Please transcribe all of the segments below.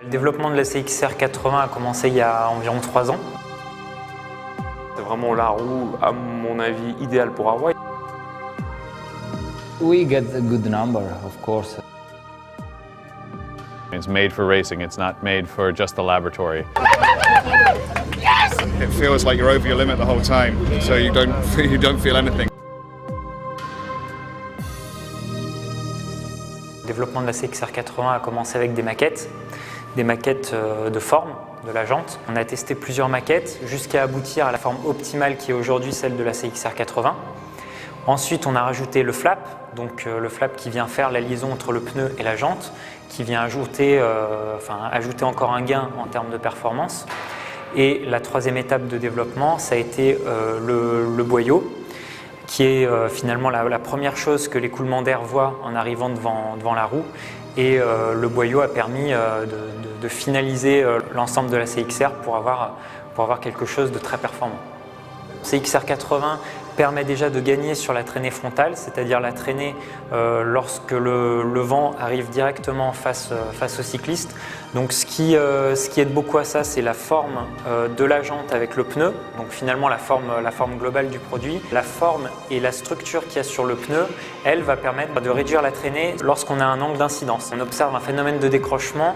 Le développement de la CXR 80 a commencé il y a environ 3 ans. C'est vraiment la roue, à mon avis, idéale pour Hawaii. We get a good number, of course. It's made for racing, it's not made for just the laboratory. Yes! It feels like you're over your limit the whole time, so you don't feel anything. Le développement de la CXR 80 a commencé avec des maquettes de forme de la jante. On a testé plusieurs maquettes jusqu'à aboutir à la forme optimale qui est aujourd'hui celle de la CXR 80. Ensuite, on a rajouté le flap, donc le flap qui vient faire la liaison entre le pneu et la jante, qui vient ajouter encore un gain en termes de performance. Et la troisième étape de développement, ça a été le boyau, qui est finalement la première chose que l'écoulement d'air voit en arrivant devant la roue. Et le boyau a permis de finaliser l'ensemble de la CXR pour avoir quelque chose de très performant. CXR 80 permet déjà de gagner sur la traînée frontale, c'est-à-dire la traînée lorsque le vent arrive directement face au cycliste. Donc ce qui aide beaucoup à ça, c'est la forme de la jante avec le pneu, donc finalement la forme globale du produit. La forme et la structure qu'il y a sur le pneu, elle va permettre de réduire la traînée lorsqu'on a un angle d'incidence. On observe un phénomène de décrochement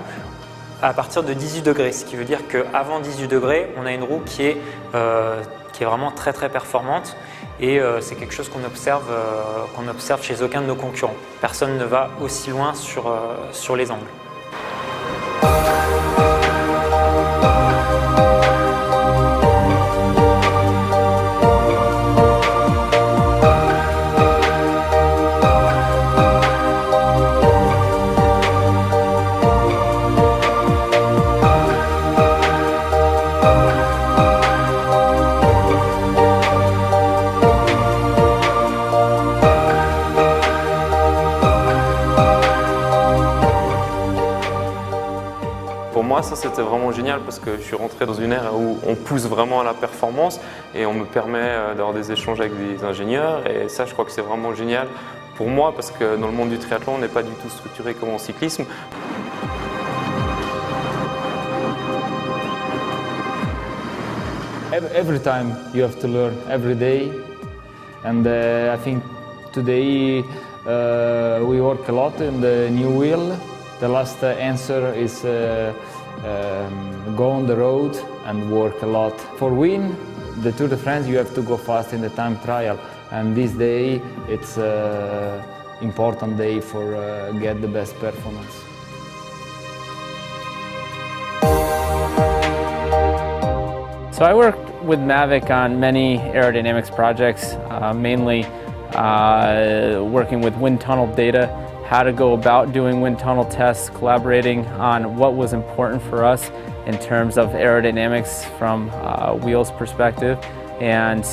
à partir de 18 degrés, ce qui veut dire qu'avant 18 degrés, on a une roue qui est vraiment très très performante et c'est quelque chose qu'on observe chez aucun de nos concurrents. Personne ne va aussi loin sur les angles. Pour moi, ça c'était vraiment génial parce que je suis rentré dans une ère où on pousse vraiment à la performance et on me permet d'avoir des échanges avec des ingénieurs et ça je crois que c'est vraiment génial pour moi parce que dans le monde du triathlon on n'est pas du tout structuré comme en cyclisme. Every time you have to learn, every day. And I think today we work a lot in the new wheel. The last answer is go on the road and work a lot. For win the Tour de France, you have to go fast in the time trial, and this day it's an important day for get the best performance. So I worked with Mavic on many aerodynamics projects, mainly working with wind tunnel data, how to go about doing wind tunnel tests, collaborating on what was important for us in terms of aerodynamics from wheels perspective, and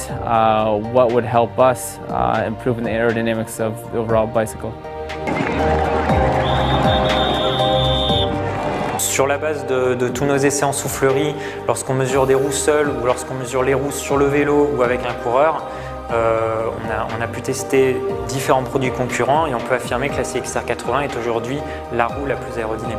what would help us improve the aerodynamics of the overall bicycle. Sur la base de tous nos essais en soufflerie, lorsqu'on mesure des roues seules ou lorsqu'on mesure les roues sur le vélo ou avec un coureur, on a pu tester différents produits concurrents et on peut affirmer que la CXR 80 est aujourd'hui la roue la plus aérodynamique.